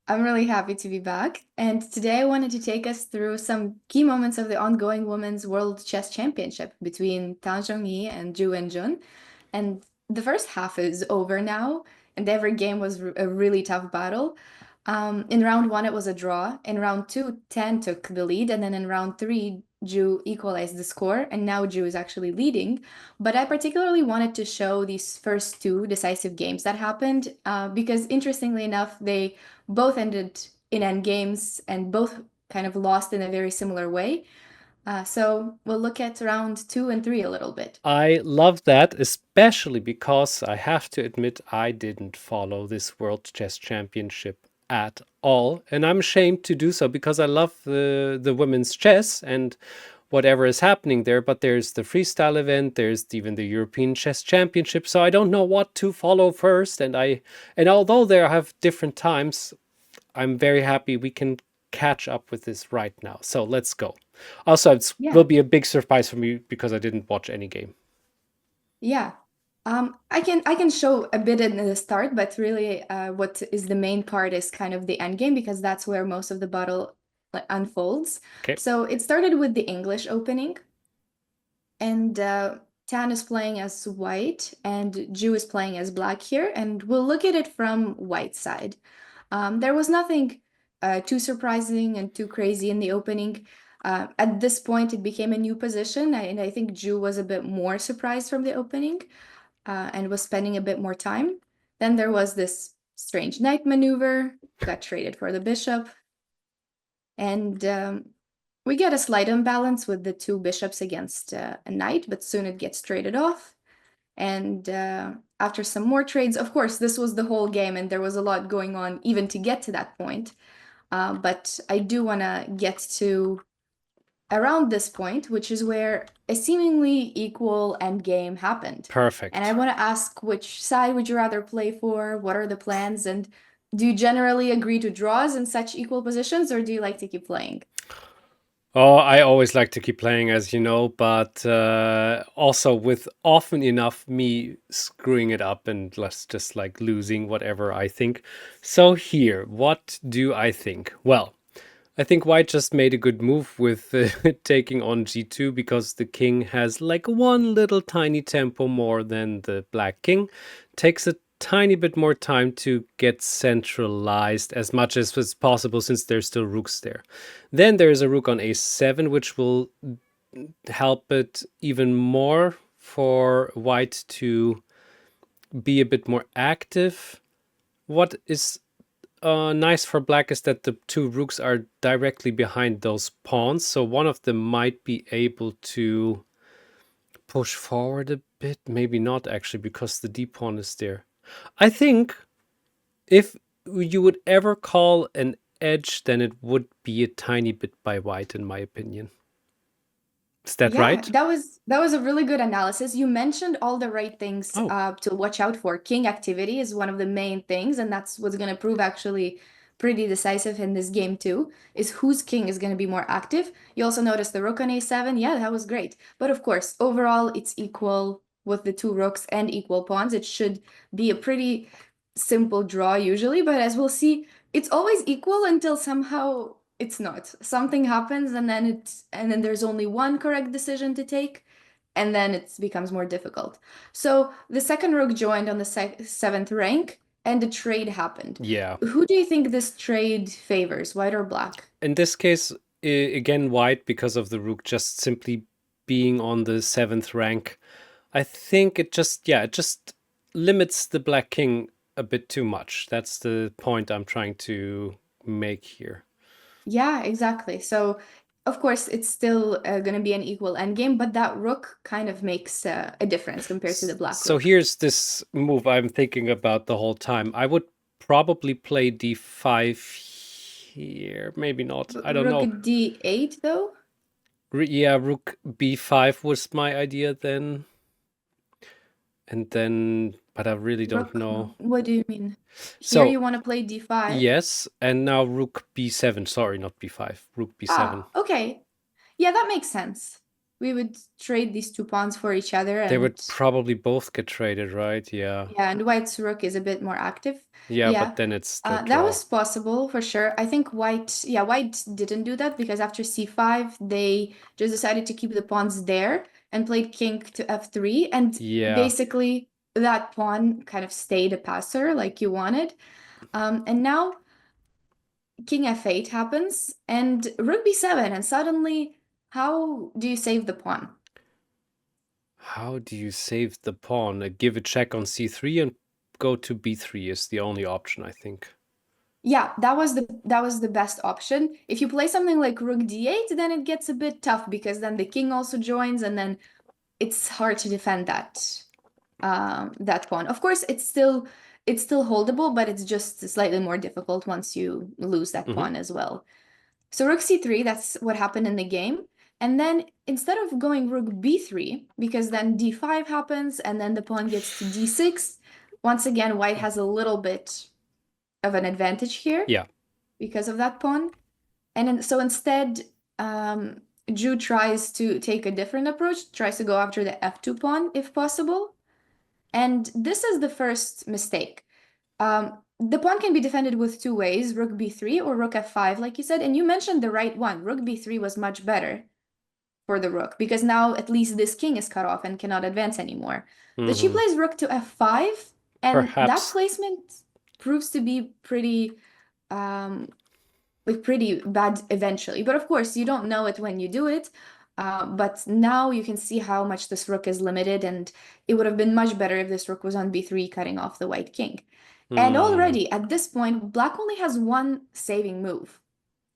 I'm really happy to be back. And today I wanted to take us through some key moments of the ongoing Women's World Chess Championship between Zhongyi and Wenjun. And the first half is over now, and every game was a really tough battle. In round one, it was a draw. In round two, Tan took the lead, and then in round three, Ju equalized the score, and now Ju is actually leading. But I particularly wanted to show these first two decisive games that happened because, interestingly enough, they both ended in endgames and both kind of lost in a very similar way. So we'll look at round two and three a little bit. I love that, especially because I have to admit I didn't follow this World Chess Championship at all, and I'm ashamed to do so because I love the women's chess and whatever is happening there. But there's the freestyle event, there's even the European Chess Championship, so I don't know what to follow first. And although there have different times, I'm very happy we can catch up with this right now. So let's go. Also, it will Yeah, be a big surprise for me because I didn't watch any game. yeah. I can show a bit in the start, but really, what is the main part is kind of the end game because that's where most of the battle unfolds. Okay. So it started with the English opening, and Tan is playing as white, and Ju is playing as black here, and we'll look at it from white side. There was nothing too surprising and too crazy in the opening. At this point, it became a new position, and I think Ju was a bit more surprised from the opening and was spending a bit more time. Then there was this strange knight maneuver, got traded for the bishop, and we get a slight imbalance with the two bishops against a knight, but soon it gets traded off. And after some more trades, of course, this was the whole game, and there was a lot going on even to get to that point. But I do want to get to around this point, which is where a seemingly equal endgame happened. And I Perfect. want to ask, which side would you rather play for? What are the plans? And do you generally agree to draws in such equal positions, or do you like to keep playing? Oh, I always like to keep playing, as you know, but also with often enough me screwing it up and let's just like losing whatever I think. So here, what do I think? Well, I think White just made a good move with taking on G2 because the king has like one little tiny tempo more than the black king. Takes a tiny bit more time to get centralized as much as is possible since there's still rooks there. Then there's a rook on a7, which will help it even more for White to be a bit more active. What is nice for black is that the two rooks are directly behind those pawns, so one of them might be able to push forward a bit. Maybe not actually, because the d pawn is there. I think if you would ever call an edge, then it would be a tiny bit by white, in my opinion. Is that Yeah, right? that was a really good analysis. You mentioned all the right things Oh, to watch out for. King activity is one of the main things, and that's what's going to prove actually pretty decisive in this game too, is whose king is going to be more active. You also noticed the rook on a7. Yeah, that was great. But of course, overall, it's equal with the two rooks and equal pawns. It should be a pretty simple draw usually, but as we'll see, it's always equal until somehow it's not. Something happens and then there's only one correct decision to take, and then it becomes more difficult. So the second rook joined on the seventh rank, and the trade happened. yeah. Who do you think this trade favors, white or black? In this case, again, white because of the rook just simply being on the seventh rank. I think it just, yeah, it just limits the black king a bit too much. That's the point I'm trying to make here. Yeah, exactly. So of course it's still going to be an equal endgame, but that rook kind of makes a difference compared to the black So rook. here's this move I'm thinking about the whole time. I would probably play d5 here. Maybe not. I don't Rook know. d8 though? Yeah, rook b5 was my idea then. And then, but I really don't Rook, know. what do you mean? Here So, you want to play d5? yes, and now rook b7. Sorry, not b5. Rook b7. Ah, okay. Yeah, that makes sense. we would trade these two pawns for each other, They and would probably both get traded, right? Yeah. yeah, and white's rook is a bit more active. Yeah, but Yeah, then it's the that draw. was possible for sure. I think white didn't do that because after c5, they just decided to keep the pawns there and played king to f3, and Yeah. basically that pawn kind of stayed a passer like you wanted. And now king f8 happens and rook b7, and suddenly, how do you save the pawn? How do you save the pawn? Give a check on c3 and go to b3 is the only option, I think. Yeah, that was the best option. If you play something like rook d8, then it gets a bit tough because then the king also joins, and then it's hard to defend that pawn. Of course, it's still holdable, but it's just slightly more difficult once you lose that Hmm. pawn as well. So rook c3, that's what happened in the game. And then instead of going rook b3, because then d5 happens and then the pawn gets to d6, once again, white has a little bit of an advantage here Yeah. because of that pawn. So instead, Zhu tries to take a different approach, tries to go after the f2 pawn if possible. And this is the first mistake. The pawn can be defended with two ways, rook b3 or rook f5, like you said. And you mentioned the right one. Rook b3 was much better for the rook because now at least this king is cut off and cannot advance anymore. But she Hmm. plays rook to f5, and that Perhaps. placement proves to be um, pretty bad eventually. But of course, you don't know it when you do it. But now you can see how much this rook is limited, and it would have been much better if this rook was on b3, cutting off the white king. And Hmm. already at this point, black only has one saving move.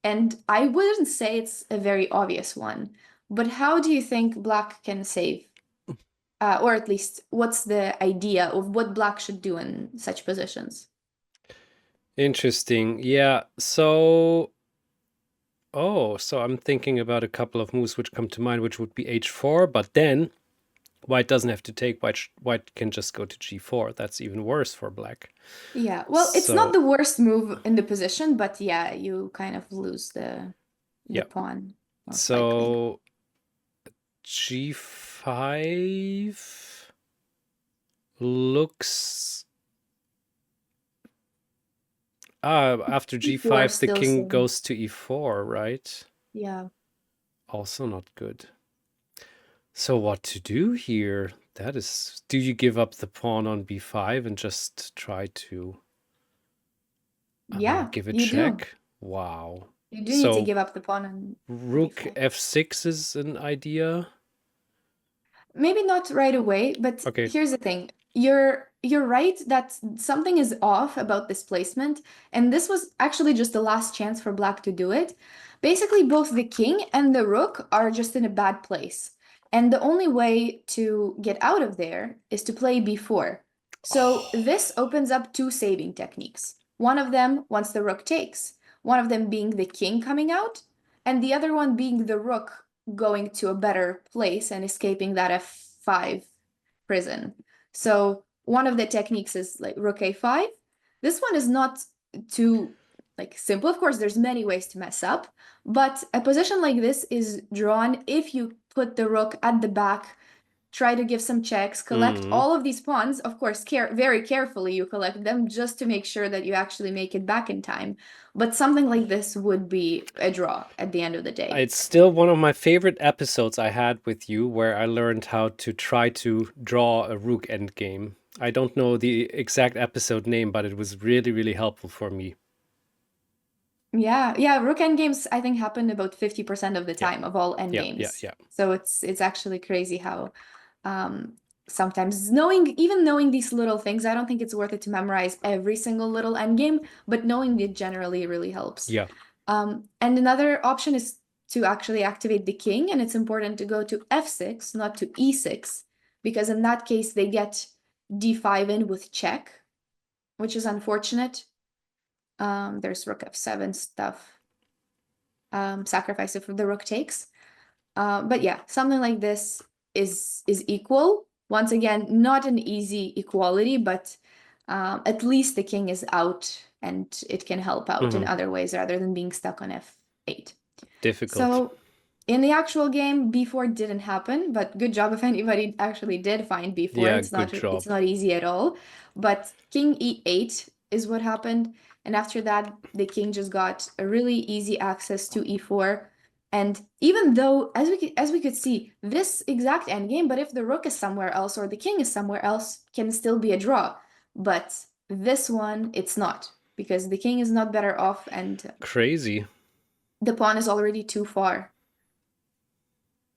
And I wouldn't say it's a very obvious one. But how do you think black can save? Or at least, what's the idea of what black should do in such positions? Interesting. Yeah. So I'm thinking about a couple of moves which come to mind, which would be h4, but then white doesn't have to take. White can just go to g4. That's even worse for black. Yeah, well, it's not So the worst move in the position, but yeah, you kind of lose the yeah. pawn, most likely. So g5 looks after E4 g5 the still king same. goes to e4, right? Yeah. Also not good. So what to do here? That is, do you give up the pawn on b5 and just try to Yeah, give a you do. check? Wow. You do need to So give up the pawn on rook b5. f6 is an idea. Maybe not right away, but Okay. here's the thing. You're right that something is off about this placement, and this was actually just the last chance for black to do it. Basically, both the king and the rook are just in a bad place. And the only way to get out of there is to play b4. So this opens up two saving techniques. One of them once the rook takes, one of them being the king coming out, and the other one being the rook going to a better place and escaping that f5 prison. So one of the techniques is like rook a5. This one is not too like simple. Of course, there's many ways to mess up, but a position like this is drawn if you put the rook at the back, try to give some checks, collect Mm. all of these pawns. Of course, very carefully you collect them just to make sure that you actually make it back in time. But something like this would be a draw at the end of the day. It's still one of my favorite episodes I had with you where I learned how to try to draw a rook endgame. I don't know the exact episode name, but it was really, really helpful for me. Yeah, yeah, rook endgames I think happen about 50% of the Yeah, time of all yeah, yeah, endgames. yeah, So it's actually crazy how sometimes even knowing these little things, I don't think it's worth it to memorize every single little endgame, but knowing it generally really helps. yeah. And another option is to actually activate the king, and it's important to go to f6, not to e6, because in that case they get d5 in with check, which is unfortunate. There's rook f7 stuff, sacrifice if the rook takes. But yeah, something like this is equal. Once again, not an easy equality, but at least the king is out and it can help out in Hmm. other ways rather than being stuck on f8. Difficult. So In the actual game, b4 didn't happen, but good job if anybody actually did find b4. Yeah, It's good not it's job. not easy at all. But king e8 is what happened, and after that, the king just got a really easy access to e4. And even though, as we could see, this exact endgame, but if the rook is somewhere else or the king is somewhere else, can still be a draw. But this one, it's not, because the king is not better off, and Crazy. the pawn is already too far.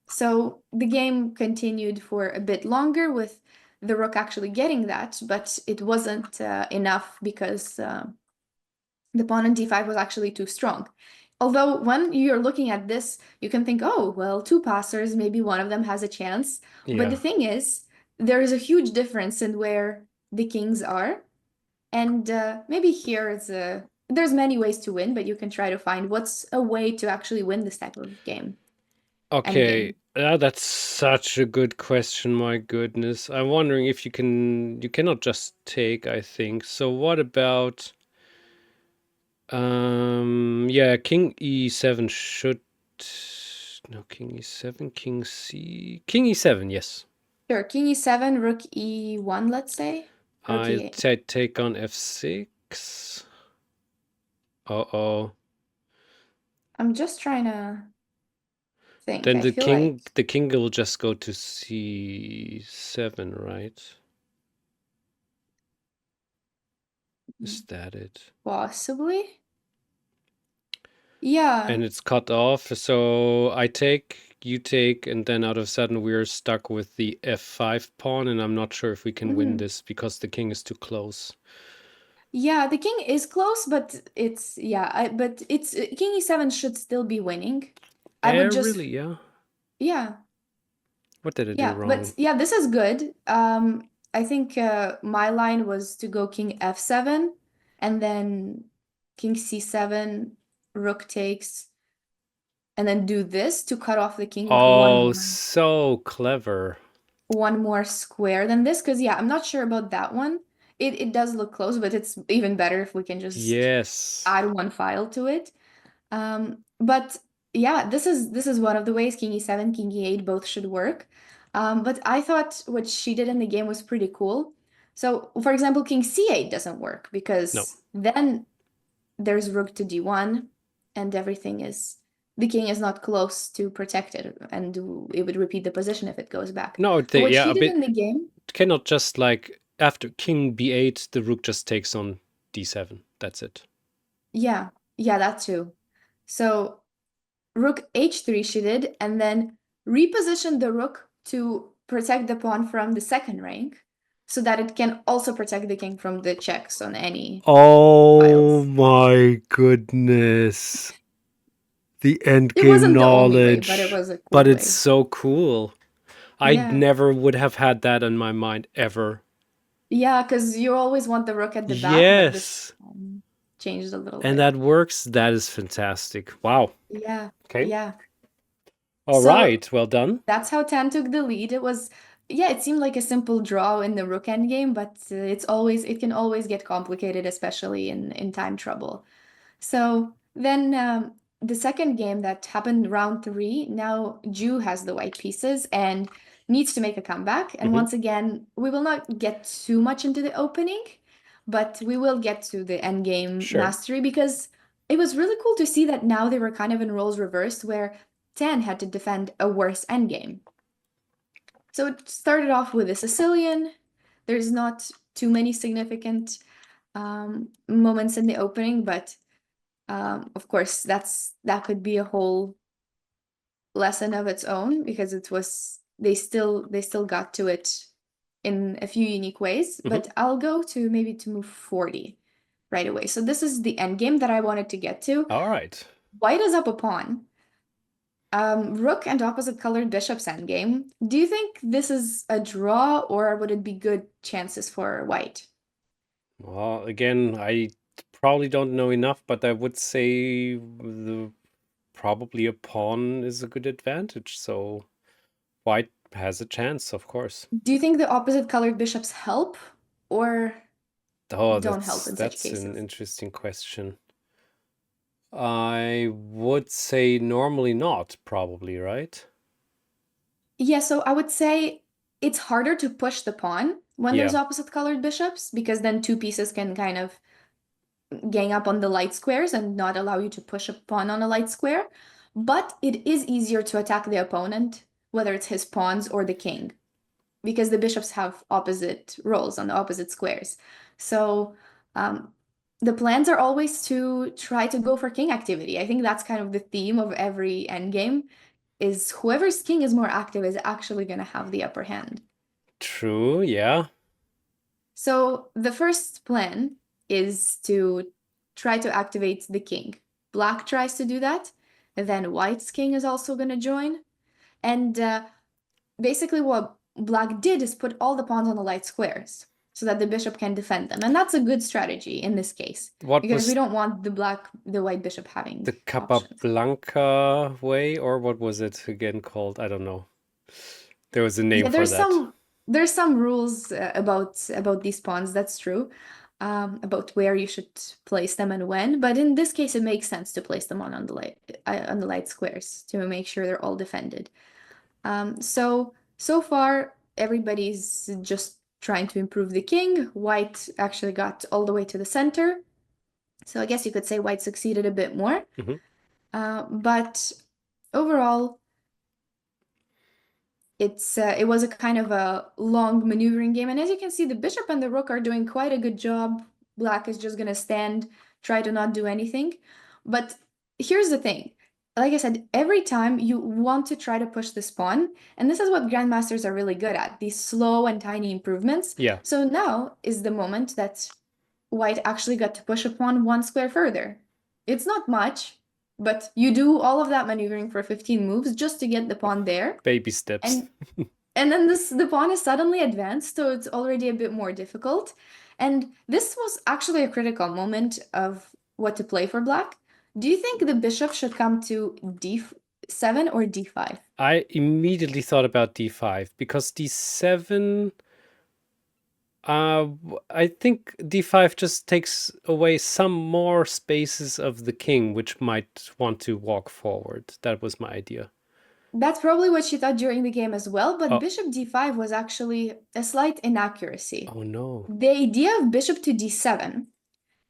So the game continued for a bit longer with the rook actually getting that, but it wasn't enough because the pawn on d5 was actually too strong. Although when you're looking at this, you can think, oh, well, two passers, maybe one of them has a chance. But the Yeah. thing is, there is a huge difference in where the kings are. And maybe here is a there's many ways to win, but you can try to find what's a way to actually win this type of game, Okay. endgame. That's such a good question, my goodness. I'm wondering if you cannot just take, I think. So what about yeah, king e7 should no king e7, king e7, yes. Sure, king e7, rook e1, let's say. Rook I e8. take on f6. Uh-oh. I'm just trying to think. Then I feel like the king will just go to c7, right? Is that it? possibly. Yeah. And it's cut off. So I take, you take, and then out of a sudden we're stuck with the f5 pawn, and I'm not sure if we can win Mhm. this because the king is too close. Yeah, the king is close, but it's yeah, but it's king e7 should still be winning. I Eh, would just really? Yeah. yeah, What did I do yeah, but wrong? yeah, this is good. I think my line was to go king f7 and then king c7, rook takes, and then do this to cut off the king with Oh, so clever. one more square than this. Because yeah, I'm not sure about that one. It does look close, but it's even better if we can just Yes. add one file to it. But yeah, this is one of the ways king e7, king e8 both should work. But I thought what she did in the game was pretty cool. So, for example, king c8 doesn't work No. because then there's rook to d1 and everything is the king is not close to protect it and it would repeat the position if it goes back. No, But what yeah, she a did bit in the game, cannot just like after king b8, the rook just takes on d7. That's it. yeah, yeah, that too. So rook h3 she did and then repositioned the rook to protect the pawn from the second rank so that it can also protect the king from the checks on any Oh files. my goodness. The It endgame wasn't the only way, but it knowledge. was a But cool it's way. so cool. I Yeah. never would have had that in my mind ever. Yeah, because you always want the rook at the back, but this Yes. changed a little And bit. that works. That is fantastic. Wow. Yeah, Okay. yeah. All So right. Well done. that's how Tan took the lead. It was, yeah, it seemed like a simple draw in the rook endgame, but it can always get complicated, especially in time trouble. So then the second game that happened round three, now Ju has the white pieces and needs to make a comeback. And Hmm. once again, we will not get too much into the opening, but we will get to the end game Sure. mastery because it was really cool to see that now they were kind of in roles reversed where Tan had to defend a worse endgame. So it started off with a Sicilian. There's not too many significant moments in the opening, but of course, that could be a whole lesson of its own because it was they still got to it in a few unique ways. Hmm. But I'll go to maybe to move 40 right away. So this is the end game that I wanted to get to. All right. White is up a pawn. Rook and opposite colored bishop's endgame. Do you think this is a draw or would it be good chances for white? Well, again, I probably don't know enough, but I would say probably a pawn is a good advantage. So white has a chance, of course. Do you think the opposite colored bishops help or Oh, don't help in such that's an cases? interesting question. I would say normally not, probably, right? Yeah, so I would say it's harder to push the pawn when there's Yeah, opposite colored bishops because then two pieces can kind of gang up on the light squares and not allow you to push a pawn on a light square. But it is easier to attack the opponent, whether it's his pawns or the king, because the bishops have opposite roles on the opposite squares. So um, the plans are always to try to go for king activity. I think that's kind of the theme of every endgame is whoever's king is more active is actually going to have the upper hand. true, yeah. So the first plan is to try to activate the king. Black tries to do that, and then white's king is also going to join. And basically, what black did is put all the pawns on the light squares so that the bishop can defend them. And that's a good strategy in this case What because we was don't want the white bishop having the options. Capablanca way, or what was it again called? I don't know. There was a name Yeah, for that. there's some rules about these pawns. That's true, about where you should place them and when. But in this case, it makes sense to place them on the light squares to make sure they're all defended. So far, everybody's just trying to improve the king. White actually got all the way to the center, so I guess you could say White succeeded a bit more. Hmm. But overall, it was a kind of a long maneuvering game, and as you can see, the bishop and the rook are doing quite a good job. Black is just gonna stand, try to not do anything. But here's the thing. Like I said, every time you want to try to push this pawn, and this is what grandmasters are really good at, these slow and tiny improvements. Yeah. So now is the moment that White actually got to push a pawn one square further. It's not much, but you do all of that maneuvering for 15 moves just to get the pawn there. Baby steps. And and then the pawn is suddenly advanced, so it's already a bit more difficult. And this was actually a critical moment of what to play for black. Do you think the bishop should come to d7 or d5? I immediately thought about d5 because d7, I think d5 just takes away some more spaces of the king, which might want to walk forward. That was my idea. That's probably what she thought during the game as well, but Oh, bishop d5 was actually a slight inaccuracy. oh no. The idea of bishop to d7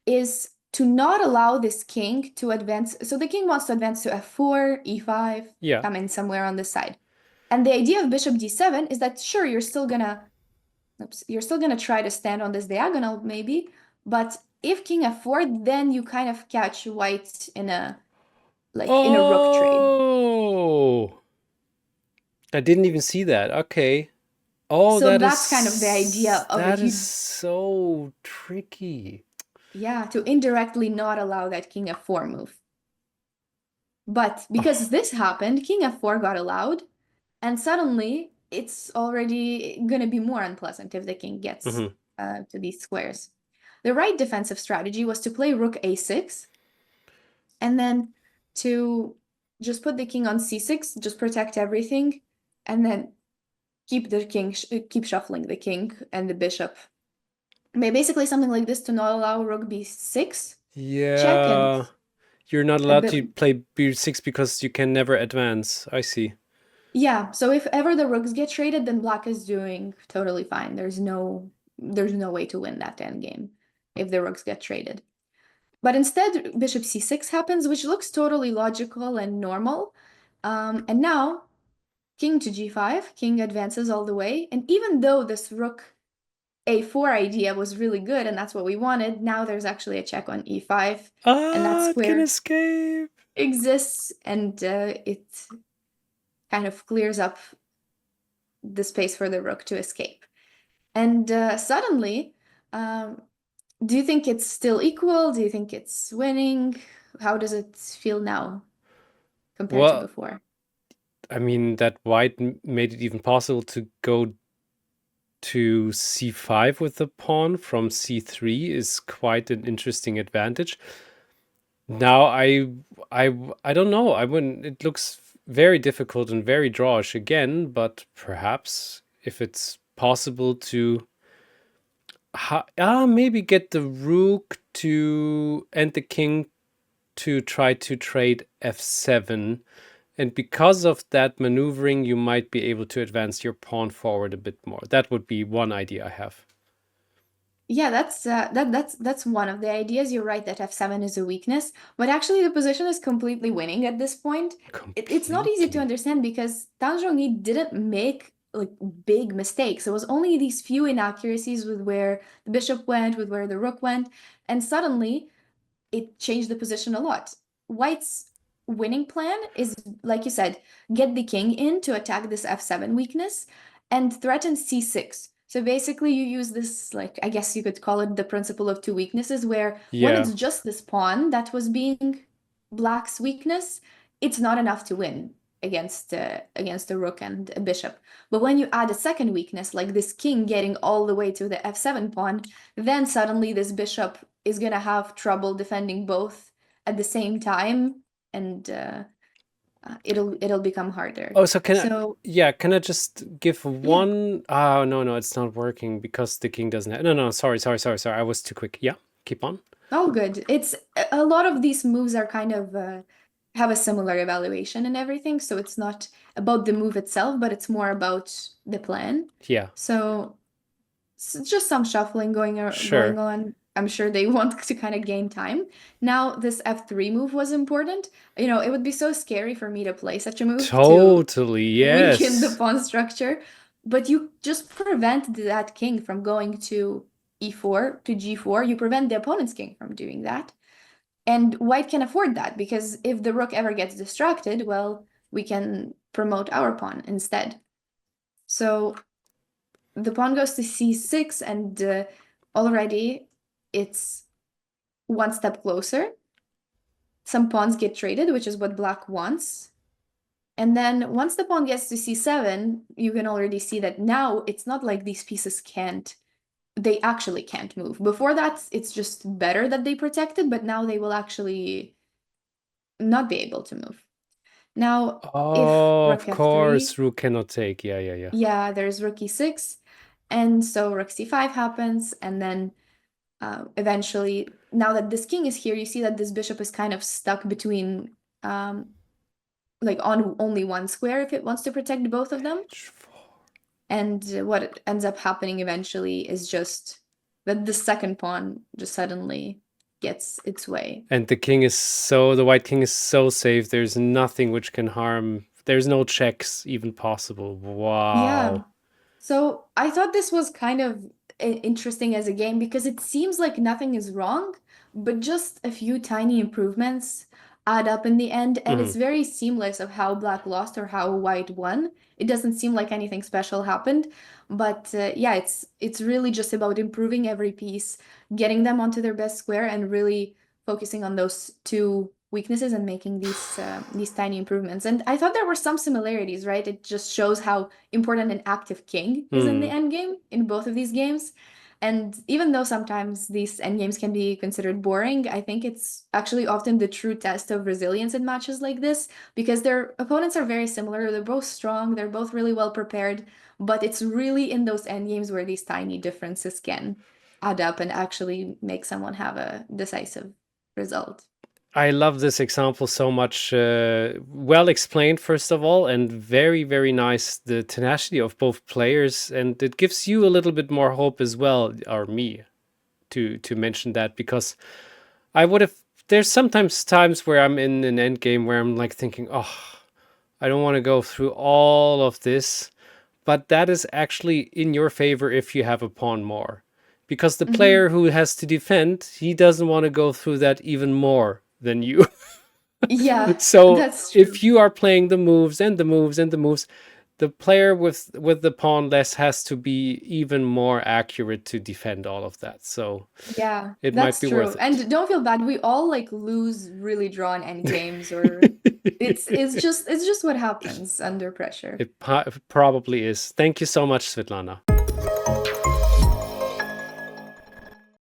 is to not allow this king to advance. So the king wants to advance to f4, e5, Yeah. come in somewhere on the side. And the idea of bishop d7 is that sure, you're still gonna try to stand on this diagonal maybe, but if king f4, then you kind of catch white in a rook trade. Oh, I didn't even see that. Okay. Oh, So that's kind of the idea of that it. is You so tricky. Yeah, to indirectly not allow that king f4 move. But because Oh. this happened, king f4 got allowed, and suddenly it's already going to be more unpleasant if the king gets Mhm. to these squares. The right defensive strategy was to play rook a6, and then to just put the king on c6, just protect everything, and then keep shuffling the king and the bishop. Basically something like this to not allow rook b6 check and Yeah. You're not a allowed bit. to play b6 because you can never advance. I see. Yeah, so if ever the rooks get traded, then black is doing totally fine. There's no way to win that endgame if the rooks get traded. But instead, bishop c6 happens, which looks totally logical and normal. And now, king to g5, king advances all the way. And even though this rook a4 idea was really good and that's what we wanted, now there's actually a check on e5, and that Ah, it can square escape. exists, and it kind of clears up the space for the rook to escape. And suddenly, um, do you think it's still equal? Do you think it's winning? How does it feel now compared to Well, before? I mean, that white made it even possible to go to c5 with the pawn from c3 is quite an interesting advantage. Now I don't know. I wouldn't. It looks very difficult and very drawish again, but perhaps if it's possible to maybe get the rook to and the king to try to trade f7. And because of that maneuvering, you might be able to advance your pawn forward a bit more. That would be one idea I have. Yeah, that's one of the ideas. You're right that f7 is a weakness, but actually the position is completely winning at this point. It's not easy to Completely. understand because Zhongyi didn't make like big mistakes. It was only these few inaccuracies with where the bishop went, with where the rook went, and suddenly it changed the position a lot. White's winning plan is, like you said, get the king in to attack this f7 weakness and threaten c6. So basically, you use this, like, I guess you could call it the principle of two weaknesses, where when Yeah. it's just this pawn that was being black's weakness, it's not enough to win against a rook and a bishop. But when you add a second weakness, like this king getting all the way to the f7 pawn, then suddenly this bishop is gonna have trouble defending both at the same time, and it'll become harder. Oh, so can I, So, yeah, can I just give yeah. one? Oh, no, no, it's not working because the king doesn't have, no, no, sorry, sorry, sorry, sorry. I was too quick. Yeah, keep on. Oh, good. It's a lot of these moves are kind of have a similar evaluation and everything, so it's not about the move itself, but it's more about the plan. Yeah, So just some shuffling going sure. on. I'm sure they want to kind of gain time. Now, this F3 move was important. You know, it would be so scary for me to play such a move to Totally, weaken the yes. pawn structure, but you just prevent that king from going to e4 to g4. You prevent the opponent's king from doing that. And white can afford that because if the rook ever gets distracted, well, we can promote our pawn instead. So the pawn goes to c6, and already it's one step closer. Some pawns get traded, which is what black wants. And then once the pawn gets to c7, you can already see that now it's not like these pieces they actually can't move. Before that, it's just better that they protected, but now they will actually not be able to move. Now, if Oh, rook of course, f3, rook cannot take. Yeah, yeah, yeah. yeah, there's rook e6, and so rook c5 happens, and then eventually, now that this king is here, you see that this bishop is kind of stuck between, like on only one square if it wants to protect both of them. H4. And what ends up happening eventually is just that the second pawn just suddenly gets its way. And the white king is so safe. There's nothing which can harm. There's no checks even possible. Yeah. Wow. So I thought this was kind of interesting as a game because it seems like nothing is wrong, but just a few tiny improvements add up in the end, and Mhm. it's very seamless of how black lost or how white won. It doesn't seem like anything special happened, but yeah, it's really just about improving every piece, getting them onto their best square, and really focusing on those two weaknesses and making these tiny improvements. And I thought there were some similarities, right? It just shows how important an active king is in the Hmm. endgame in both of these games. And even though sometimes these endgames can be considered boring, I think it's actually often the true test of resilience in matches like this because their opponents are very similar. They're both strong, they're both really well prepared, but it's really in those endgames where these tiny differences can add up and actually make someone have a decisive result. I love this example so much. Well explained, first of all, and very, very nice. The tenacity of both players, and it gives you a little bit more hope as well, or me, to mention that because I would have. There's sometimes times where I'm in an end game where I'm like thinking, oh, I don't want to go through all of this, but that is actually in your favor if you have a pawn more. Because the Mhm. player who has to defend, he doesn't want to go through that even more than you. Yeah, So that's true. if you are playing the moves and the moves and the moves, the player with the pawn less has to be even more accurate to defend all of that. So Yeah, it might that's be worth true. it. And don't feel bad. We all like lose really drawn end games or it's just what happens under pressure. It probably is. Thank you so much, Svetlana.